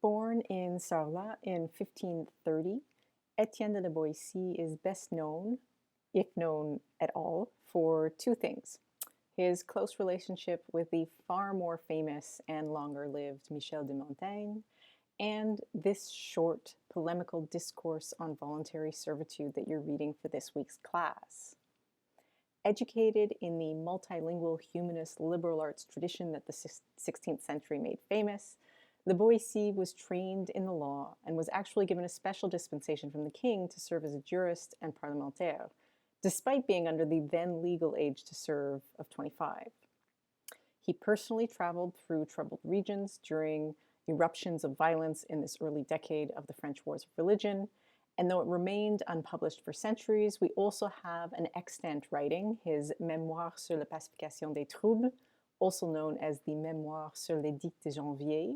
Born in Sarlat in 1530, Étienne de Boétie is best known, if known at all, for two things: his close relationship with the far more famous and longer-lived Michel de Montaigne, and this short polemical discourse on voluntary servitude that you're reading for this week's class. Educated in the multilingual humanist liberal arts tradition that the 16th century made famous, the Boétie was trained in the law and was actually given a special dispensation from the king to serve as a jurist and parlementaire, despite being under the then legal age to serve of 25. He personally traveled through troubled regions during eruptions of violence in this early decade of the French Wars of Religion, and though it remained unpublished for centuries, we also have an extant writing, his Mémoire sur la pacification des troubles, also known as the Mémoire sur l'édit de Janvier,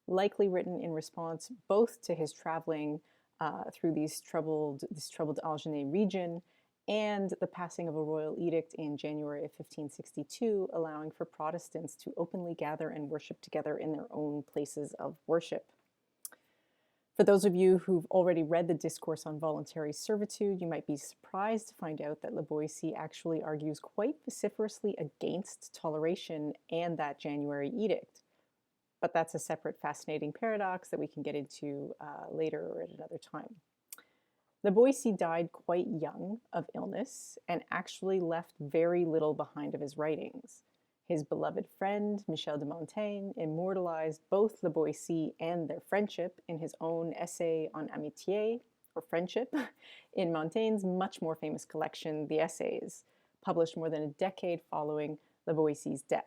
likely written in response both to his traveling through this troubled Algerie region and the passing of a royal edict in January of 1562, allowing for Protestants to openly gather and worship together in their own places of worship. For those of you who've already read the Discourse on Voluntary Servitude, you might be surprised to find out that Boétie actually argues quite vociferously against toleration and that January edict. But that's a separate fascinating paradox that we can get into later or at another time. Boétie died quite young of illness and actually left very little behind of his writings. His beloved friend, Michel de Montaigne, immortalized both Boétie and their friendship in his own essay on amitié, or friendship, in Montaigne's much more famous collection, The Essays, published more than a decade following Boétie's death.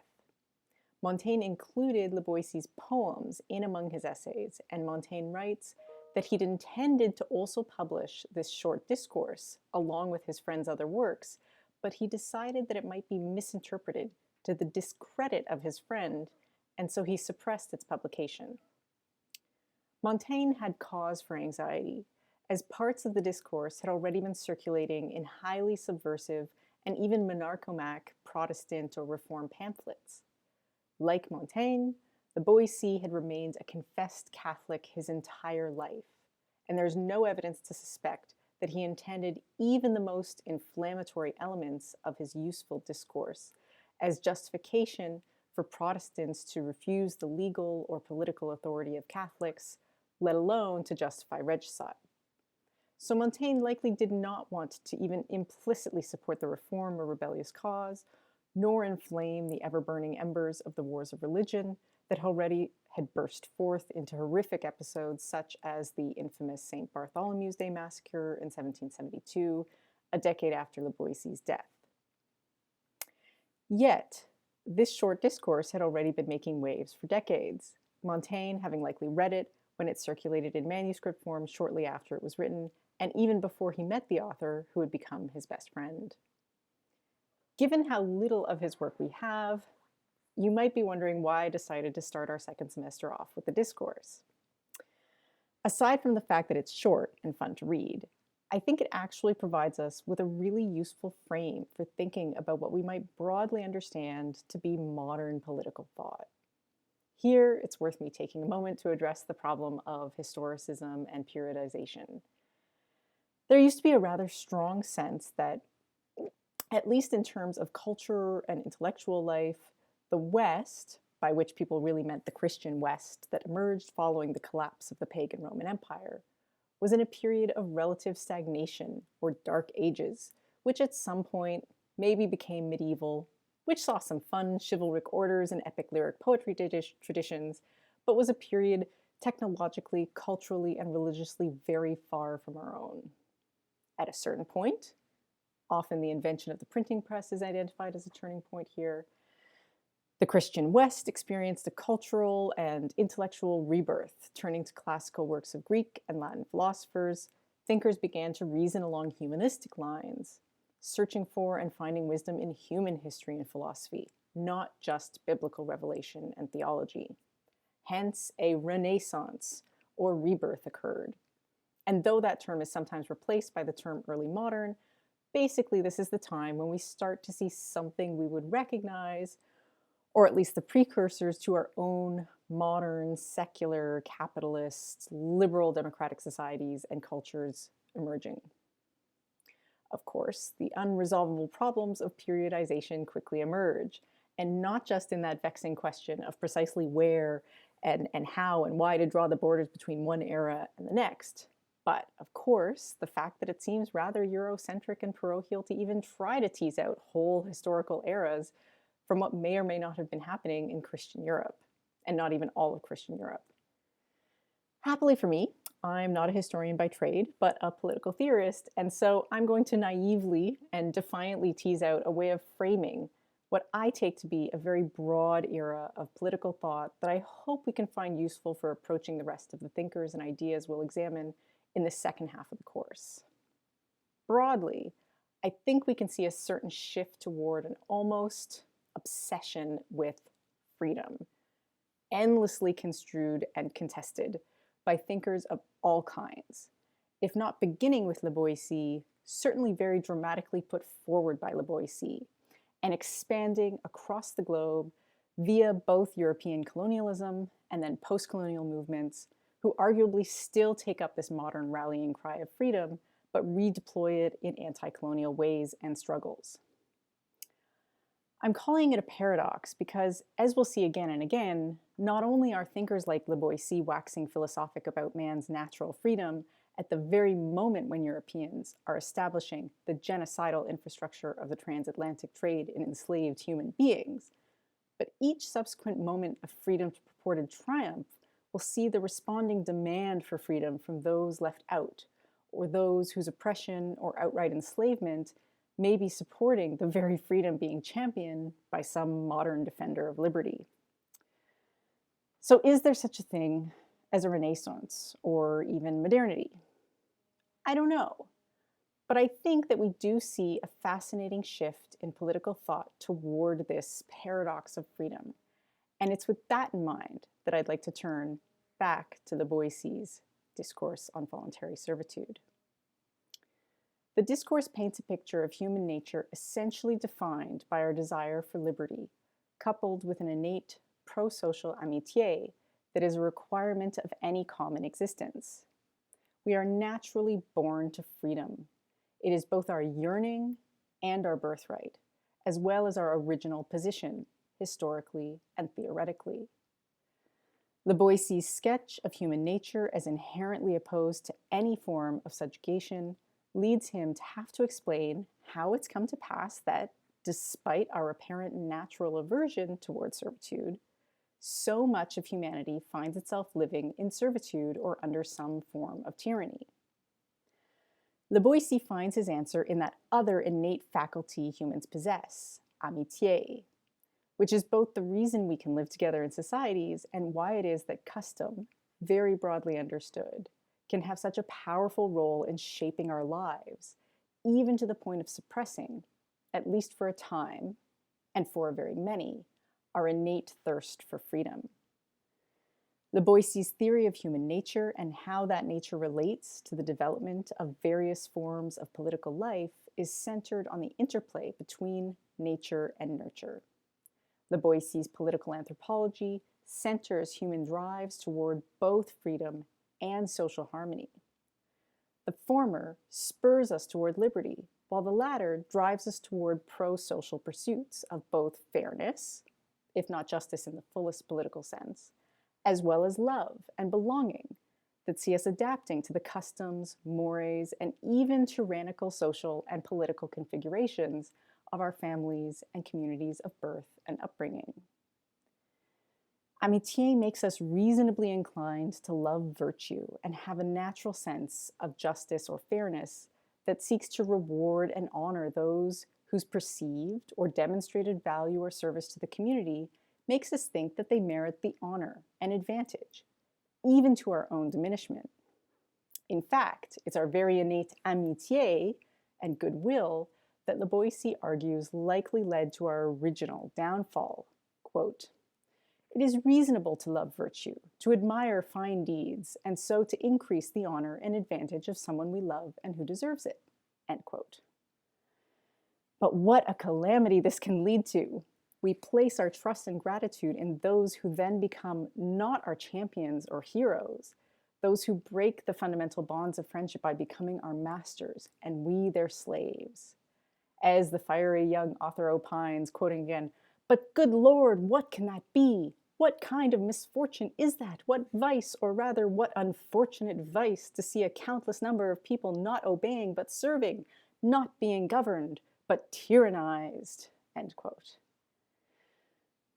Montaigne included Boétie's poems in among his essays, and Montaigne writes that he'd intended to also publish this short discourse along with his friend's other works, but he decided that it might be misinterpreted to the discredit of his friend, and so he suppressed its publication. Montaigne had cause for anxiety, as parts of the discourse had already been circulating in highly subversive and even monarchomac Protestant or Reform pamphlets. Like Montaigne, Boétie had remained a confessed Catholic his entire life, and there's no evidence to suspect that he intended even the most inflammatory elements of his useful discourse as justification for Protestants to refuse the legal or political authority of Catholics, let alone to justify regicide. So Montaigne likely did not want to even implicitly support the reform or rebellious cause, nor inflame the ever-burning embers of the wars of religion that already had burst forth into horrific episodes such as the infamous St. Bartholomew's Day massacre in 1772, a decade after Boétie's death. Yet, this short discourse had already been making waves for decades, Montaigne having likely read it when it circulated in manuscript form shortly after it was written, and even before he met the author, who had become his best friend. Given how little of his work we have, you might be wondering why I decided to start our second semester off with the discourse. Aside from the fact that it's short and fun to read, I think it actually provides us with a really useful frame for thinking about what we might broadly understand to be modern political thought. Here, it's worth me taking a moment to address the problem of historicism and periodization. There used to be a rather strong sense that, at least in terms of culture and intellectual life, the West, by which people really meant the Christian West that emerged following the collapse of the pagan Roman Empire, was in a period of relative stagnation or dark ages, which at some point maybe became medieval, which saw some fun chivalric orders and epic lyric poetry traditions, but was a period technologically, culturally, and religiously very far from our own. At a certain point, often the invention of the printing press is identified as a turning point here, the Christian West experienced a cultural and intellectual rebirth. Turning to classical works of Greek and Latin philosophers, thinkers began to reason along humanistic lines, searching for and finding wisdom in human history and philosophy, not just biblical revelation and theology. Hence, a renaissance or rebirth occurred. And though that term is sometimes replaced by the term early modern, basically this is the time when we start to see something we would recognize, or at least the precursors to our own modern, secular, capitalist, liberal democratic societies and cultures emerging. Of course, the unresolvable problems of periodization quickly emerge, and not just in that vexing question of precisely where and how and why to draw the borders between one era and the next, but of course, the fact that it seems rather Eurocentric and parochial to even try to tease out whole historical eras from what may or may not have been happening in Christian Europe, and not even all of Christian Europe. Happily for me, I'm not a historian by trade, but a political theorist, and so I'm going to naively and defiantly tease out a way of framing what I take to be a very broad era of political thought that I hope we can find useful for approaching the rest of the thinkers and ideas we'll examine in the second half of the course. Broadly, I think we can see a certain shift toward an almost obsession with freedom, endlessly construed and contested by thinkers of all kinds, if not beginning with Boétie, certainly very dramatically put forward by Boétie, and expanding across the globe via both European colonialism and then post-colonial movements, who arguably still take up this modern rallying cry of freedom, but redeploy it in anti-colonial ways and struggles. I'm calling it a paradox because, as we'll see again and again, not only are thinkers like Boétie waxing philosophic about man's natural freedom at the very moment when Europeans are establishing the genocidal infrastructure of the transatlantic trade in enslaved human beings, but each subsequent moment of freedom's purported triumph will see the responding demand for freedom from those left out, or those whose oppression or outright enslavement may be supporting the very freedom being championed by some modern defender of liberty. So is there such a thing as a Renaissance or even modernity? I don't know, but I think that we do see a fascinating shift in political thought toward this paradox of freedom. And it's with that in mind that I'd like to turn back to Boétie's Discourse on Voluntary Servitude. The discourse paints a picture of human nature essentially defined by our desire for liberty, coupled with an innate pro-social amitié that is a requirement of any common existence. We are naturally born to freedom. It is both our yearning and our birthright, as well as our original position, historically and theoretically. Boétie's sketch of human nature as inherently opposed to any form of subjugation leads him to have to explain how it's come to pass that, despite our apparent natural aversion toward servitude, so much of humanity finds itself living in servitude or under some form of tyranny. Boétie finds his answer in that other innate faculty humans possess, amitié, which is both the reason we can live together in societies and why it is that custom, very broadly understood, can have such a powerful role in shaping our lives, even to the point of suppressing, at least for a time, and for a very many, our innate thirst for freedom. Boétie's theory of human nature and how that nature relates to the development of various forms of political life is centered on the interplay between nature and nurture. Boétie's political anthropology centers human drives toward both freedom and social harmony. The former spurs us toward liberty, while the latter drives us toward pro-social pursuits of both fairness, if not justice in the fullest political sense, as well as love and belonging that see us adapting to the customs, mores, and even tyrannical social and political configurations of our families and communities of birth and upbringing. Amitié makes us reasonably inclined to love virtue and have a natural sense of justice or fairness that seeks to reward and honor those whose perceived or demonstrated value or service to the community makes us think that they merit the honor and advantage, even to our own diminishment. In fact, it's our very innate amitié and goodwill that Boétie argues likely led to our original downfall. Quote, "It is reasonable to love virtue, to admire fine deeds, and so to increase the honor and advantage of someone we love and who deserves it." End quote. But what a calamity this can lead to. We place our trust and gratitude in those who then become not our champions or heroes, those who break the fundamental bonds of friendship by becoming our masters and we their slaves. As the fiery young author opines, quoting again, "But good Lord, what can that be? What kind of misfortune is that? What vice, or rather what unfortunate vice, to see a countless number of people not obeying but serving, not being governed but tyrannized." End quote.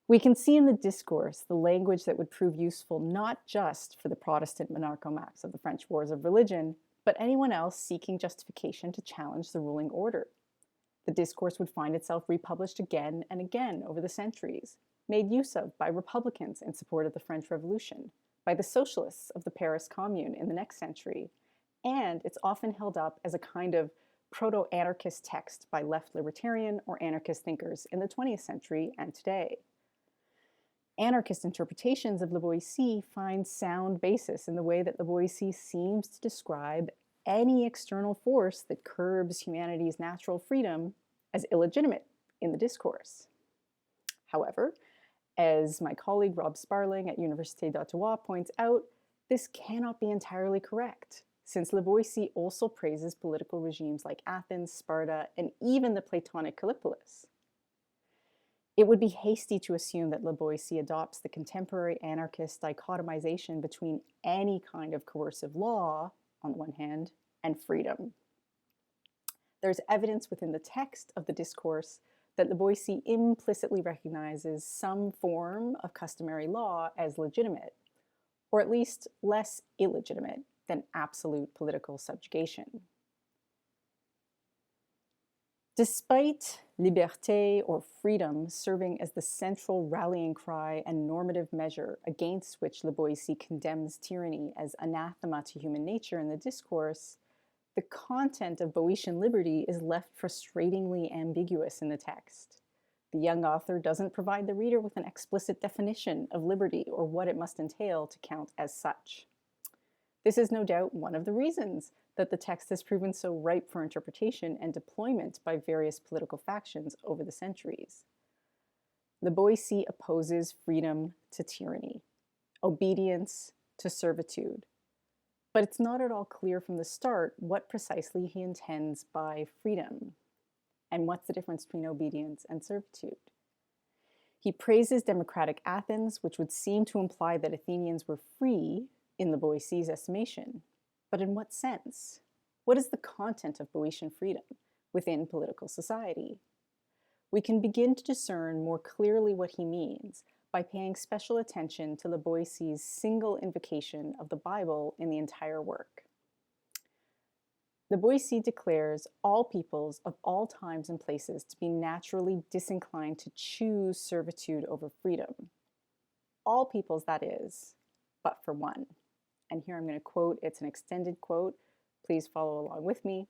We can see in the Discourse the language that would prove useful not just for the Protestant monarchomax of the French Wars of Religion, but anyone else seeking justification to challenge the ruling order. The Discourse would find itself republished again and again over the centuries, made use of by Republicans in support of the French Revolution, by the Socialists of the Paris Commune in the next century, and it's often held up as a kind of proto-anarchist text by left libertarian or anarchist thinkers in the 20th century and today. Anarchist interpretations of Boétie find sound basis in the way that Boétie seems to describe any external force that curbs humanity's natural freedom as illegitimate in the Discourse. However, as my colleague Rob Sparling at Université d'Ottawa points out, this cannot be entirely correct, since Boétie also praises political regimes like Athens, Sparta, and even the Platonic Callipolis. It would be hasty to assume that Boétie adopts the contemporary anarchist dichotomization between any kind of coercive law, on the one hand, and freedom. There's evidence within the text of the Discourse that Boétie implicitly recognizes some form of customary law as legitimate, or at least less illegitimate than absolute political subjugation. Despite liberté or freedom serving as the central rallying cry and normative measure against which Boétie condemns tyranny as anathema to human nature in the Discourse, the content of Boétian liberty is left frustratingly ambiguous in the text. The young author doesn't provide the reader with an explicit definition of liberty or what it must entail to count as such. This is no doubt one of the reasons that the text has proven so ripe for interpretation and deployment by various political factions over the centuries. Boétie opposes freedom to tyranny, obedience to servitude, but it's not at all clear from the start what precisely he intends by freedom, and what's the difference between obedience and servitude. He praises democratic Athens, which would seem to imply that Athenians were free in Boétie's estimation. But in what sense? What is the content of Boétian freedom within political society? We can begin to discern more clearly what he means by paying special attention to Boétie's single invocation of the Bible in the entire work. Boétie declares all peoples of all times and places to be naturally disinclined to choose servitude over freedom. All peoples, that is, but for one. And here I'm going to quote, it's an extended quote, please follow along with me.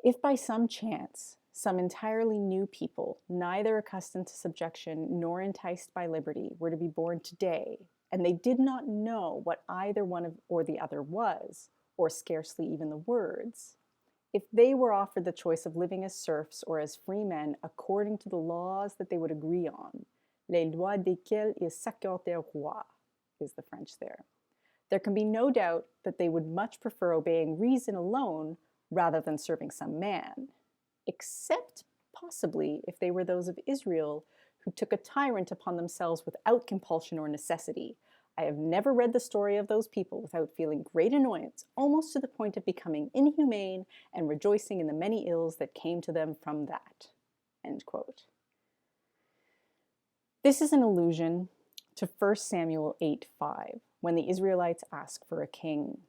"If by some chance, some entirely new people, neither accustomed to subjection nor enticed by liberty, were to be born today, and they did not know what either one or the other was, or scarcely even the words, if they were offered the choice of living as serfs or as free men according to the laws that they would agree on, les lois desquelles ils s'accordèrent roi," is the French there can be no doubt that they would much prefer obeying reason alone rather than serving some man, except possibly if they were those of Israel who took a tyrant upon themselves without compulsion or necessity. I have never read the story of those people without feeling great annoyance, almost to the point of becoming inhumane and rejoicing in the many ills that came to them from that. End quote. This is an allusion to 1 Samuel 8:5, when the Israelites ask for a king.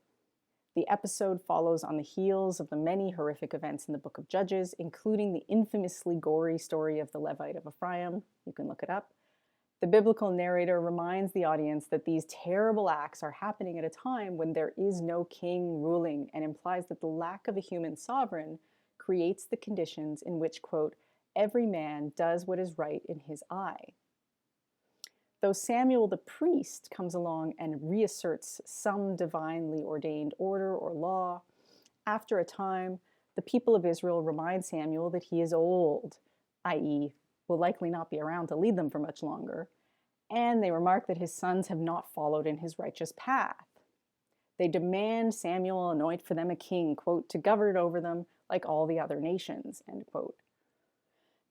The episode follows on the heels of the many horrific events in the book of Judges, including the infamously gory story of the Levite of Ephraim. You can look it up. The biblical narrator reminds the audience that these terrible acts are happening at a time when there is no king ruling, and implies that the lack of a human sovereign creates the conditions in which, quote, "every man does what is right in his eye." Though Samuel the priest comes along and reasserts some divinely ordained order or law, after a time, the people of Israel remind Samuel that he is old, i.e., will likely not be around to lead them for much longer, and they remark that his sons have not followed in his righteous path. They demand Samuel anoint for them a king, quote, to govern over them like all the other nations, end quote.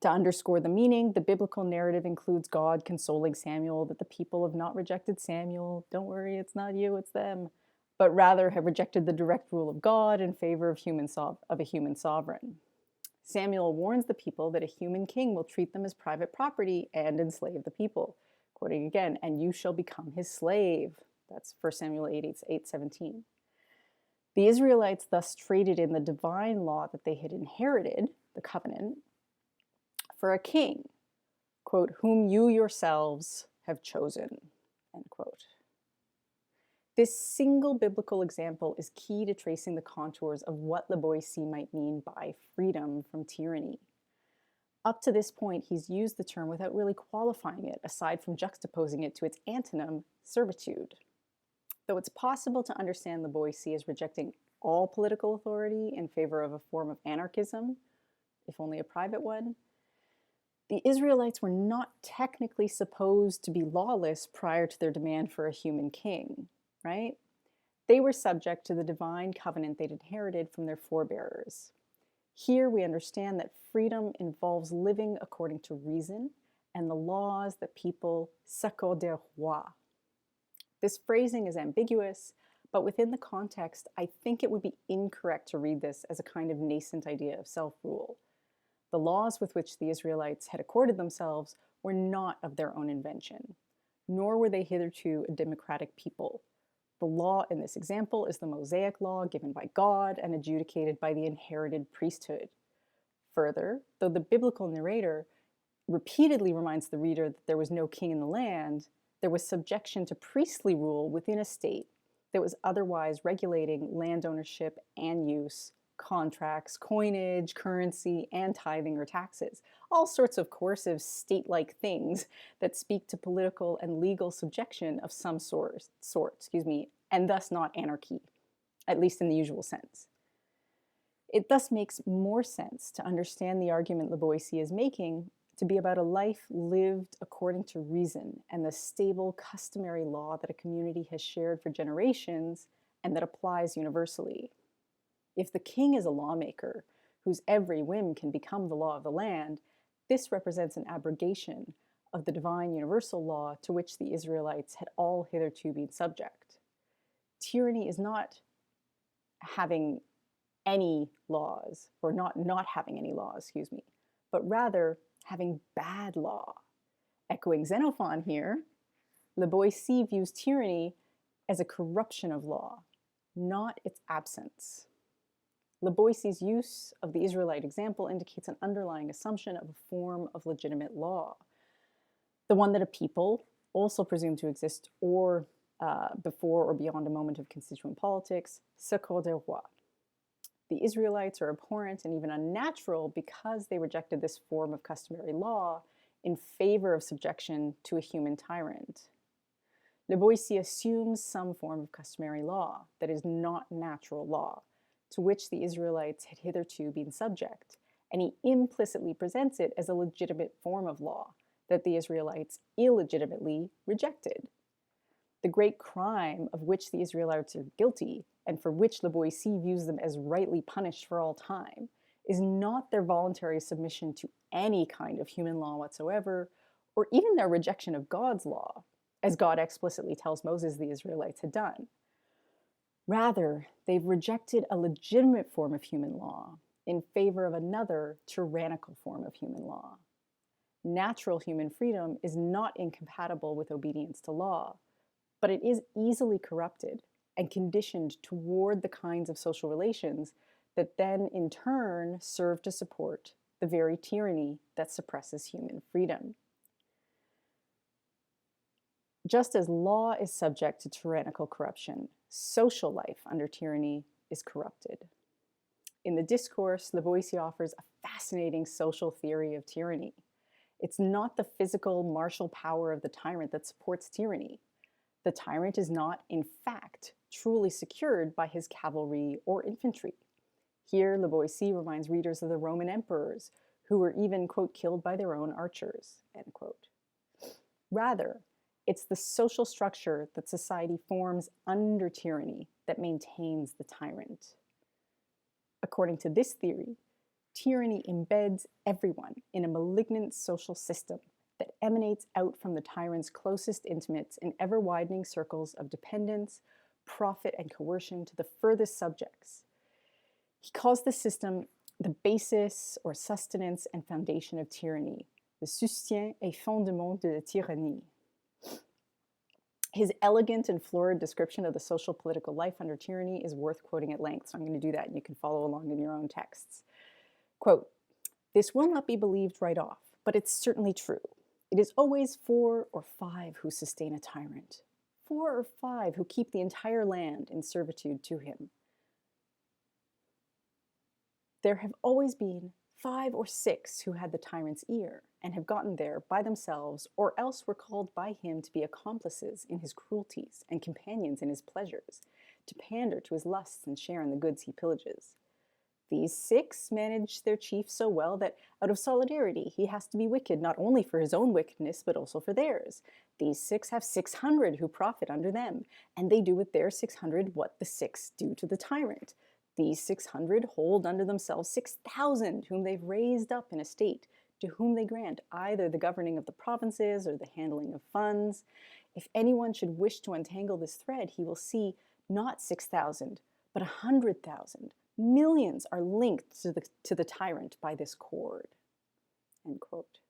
To underscore the meaning, the biblical narrative includes God consoling Samuel that the people have not rejected Samuel. Don't worry, it's not you, it's them. But rather have rejected the direct rule of God in favor of a human sovereign. Samuel warns the people that a human king will treat them as private property and enslave the people. Quoting again, and you shall become his slave. That's 1 Samuel 8:17. The Israelites thus traded in the divine law that they had inherited, the covenant, for a king, quote, whom you yourselves have chosen, end quote. This single biblical example is key to tracing the contours of what Boétie might mean by freedom from tyranny. Up to this point, he's used the term without really qualifying it, aside from juxtaposing it to its antonym, servitude. Though it's possible to understand Boétie as rejecting all political authority in favor of a form of anarchism, if only a private one, the Israelites were not technically supposed to be lawless prior to their demand for a human king, right? They were subject to the divine covenant they'd inherited from their forebears. Here we understand that freedom involves living according to reason and the laws that people s'accorder roi. This phrasing is ambiguous, but within the context, I think it would be incorrect to read this as a kind of nascent idea of self-rule. The laws with which the Israelites had accorded themselves were not of their own invention, nor were they hitherto a democratic people. The law in this example is the Mosaic law given by God and adjudicated by the inherited priesthood. Further, though the biblical narrator repeatedly reminds the reader that there was no king in the land, there was subjection to priestly rule within a state that was otherwise regulating land ownership and use, contracts, coinage, currency, and tithing or taxes. All sorts of coercive state-like things that speak to political and legal subjection of some sort, and thus not anarchy, at least in the usual sense. It thus makes more sense to understand the argument Boétie is making to be about a life lived according to reason and the stable, customary law that a community has shared for generations and that applies universally. If the king is a lawmaker whose every whim can become the law of the land, this represents an abrogation of the divine universal law to which the Israelites had all hitherto been subject. Tyranny is not having any laws, or not having any laws, but rather having bad law. Echoing Xenophon here, Boétie views tyranny as a corruption of law, not its absence. Boétie's use of the Israelite example indicates an underlying assumption of a form of legitimate law, the one that a people, also presumed to exist or before or beyond a moment of constituent politics, s'accorder roi. The Israelites are abhorrent and even unnatural because they rejected this form of customary law in favor of subjection to a human tyrant. Boétie assumes some form of customary law that is not natural law, to which the Israelites had hitherto been subject, and he implicitly presents it as a legitimate form of law that the Israelites illegitimately rejected. The great crime of which the Israelites are guilty, and for which Boétie views them as rightly punished for all time, is not their voluntary submission to any kind of human law whatsoever, or even their rejection of God's law, as God explicitly tells Moses the Israelites had done. Rather, they've rejected a legitimate form of human law in favor of another tyrannical form of human law. Natural human freedom is not incompatible with obedience to law, but it is easily corrupted and conditioned toward the kinds of social relations that then in turn serve to support the very tyranny that suppresses human freedom. Just as law is subject to tyrannical corruption, social life under tyranny is corrupted. In the Discourse, Boétie offers a fascinating social theory of tyranny. It's not the physical martial power of the tyrant that supports tyranny. The tyrant is not, in fact, truly secured by his cavalry or infantry. Here, Boétie reminds readers of the Roman emperors, who were even, quote, killed by their own archers, end quote. Rather, it's the social structure that society forms under tyranny that maintains the tyrant. According to this theory, tyranny embeds everyone in a malignant social system that emanates out from the tyrant's closest intimates in ever-widening circles of dependence, profit, and coercion to the furthest subjects. He calls this system the basis or sustenance and foundation of tyranny, le soutien et fondement de la tyrannie. His elegant and florid description of the social political life under tyranny is worth quoting at length, so I'm going to do that and you can follow along in your own texts. Quote, "This will not be believed right off, but it's certainly true. It is always 4 or 5 who sustain a tyrant, 4 or 5 who keep the entire land in servitude to him. There have always been 5 or 6 who had the tyrant's ear and have gotten there by themselves or else were called by him to be accomplices in his cruelties and companions in his pleasures, to pander to his lusts and share in the goods he pillages. These 6 manage their chief so well that out of solidarity he has to be wicked not only for his own wickedness but also for theirs. These 6 have 600 who profit under them, and they do with their 600 what the 6 do to the tyrant. These 600 hold under themselves 6,000 whom they've raised up in a state, to whom they grant either the governing of the provinces or the handling of funds. If anyone should wish to untangle this thread, he will see not 6,000, but 100,000. Millions are linked to the tyrant by this cord." End quote.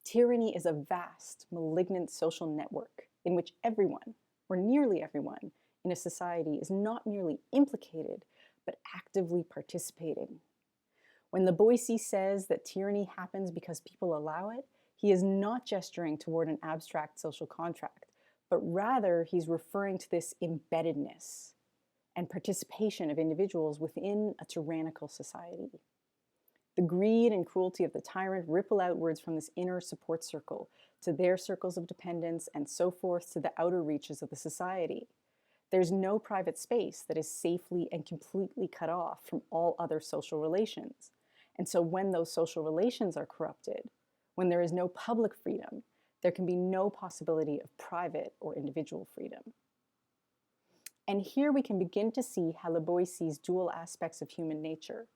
Tyranny is a vast, malignant social network in which everyone, or nearly everyone, in a society is not merely implicated, but actively participating. When Boétie says that tyranny happens because people allow it, he is not gesturing toward an abstract social contract, but rather he's referring to this embeddedness and participation of individuals within a tyrannical society. The greed and cruelty of the tyrant ripple outwards from this inner support circle to their circles of dependence and so forth to the outer reaches of the society. There's no private space that is safely and completely cut off from all other social relations. And so when those social relations are corrupted, when there is no public freedom, there can be no possibility of private or individual freedom. And here we can begin to see how Boétie's dual aspects of human nature,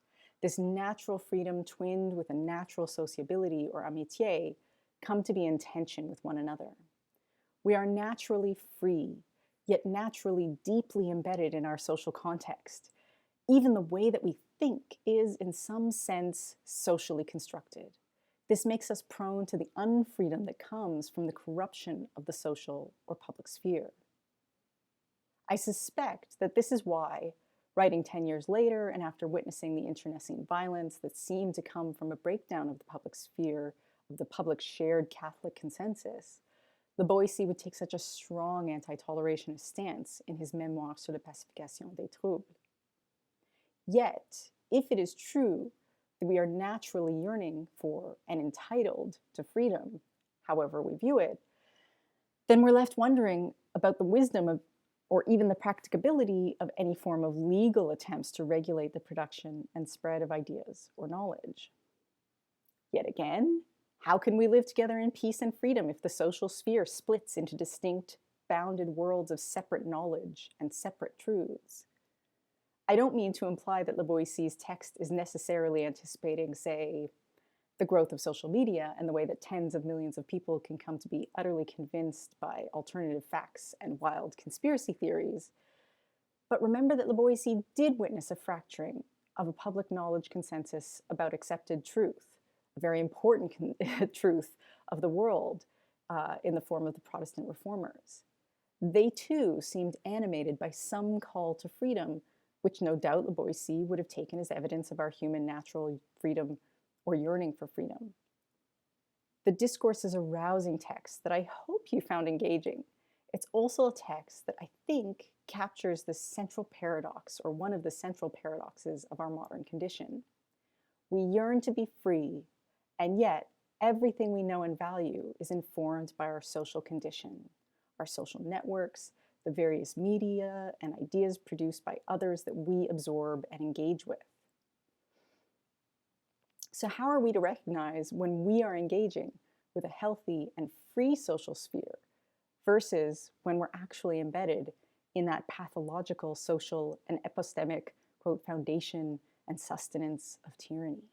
this natural freedom twinned with a natural sociability or amitié, come to be in tension with one another. We are naturally free, yet naturally deeply embedded in our social context. Even the way that we think is, in some sense, socially constructed. This makes us prone to the unfreedom that comes from the corruption of the social or public sphere. I suspect that this is why, writing 10 years later and after witnessing the internecine violence that seemed to come from a breakdown of the public sphere, of the public shared Catholic consensus, Boétie would take such a strong anti-tolerationist stance in his memoir sur la pacification des troubles. Yet, if it is true that we are naturally yearning for and entitled to freedom, however we view it, then we're left wondering about the wisdom of, or even the practicability of any form of legal attempts to regulate the production and spread of ideas or knowledge. Yet again, how can we live together in peace and freedom if the social sphere splits into distinct, bounded worlds of separate knowledge and separate truths? I don't mean to imply that Boétie's text is necessarily anticipating, say, the growth of social media and the way that tens of millions of people can come to be utterly convinced by alternative facts and wild conspiracy theories. But remember that Boétie did witness a fracturing of a public knowledge consensus about accepted truth, a very important truth of the world in the form of the Protestant reformers. They too seemed animated by some call to freedom, which no doubt Boétie would have taken as evidence of our human natural freedom or yearning for freedom. The Discourse is a rousing text that I hope you found engaging. It's also a text that I think captures the central paradox, or one of the central paradoxes of our modern condition. We yearn to be free, and yet everything we know and value is informed by our social condition, our social networks, the various media and ideas produced by others that we absorb and engage with. So how are we to recognize when we are engaging with a healthy and free social sphere versus when we're actually embedded in that pathological, social, and epistemic, quote, foundation and sustenance of tyranny?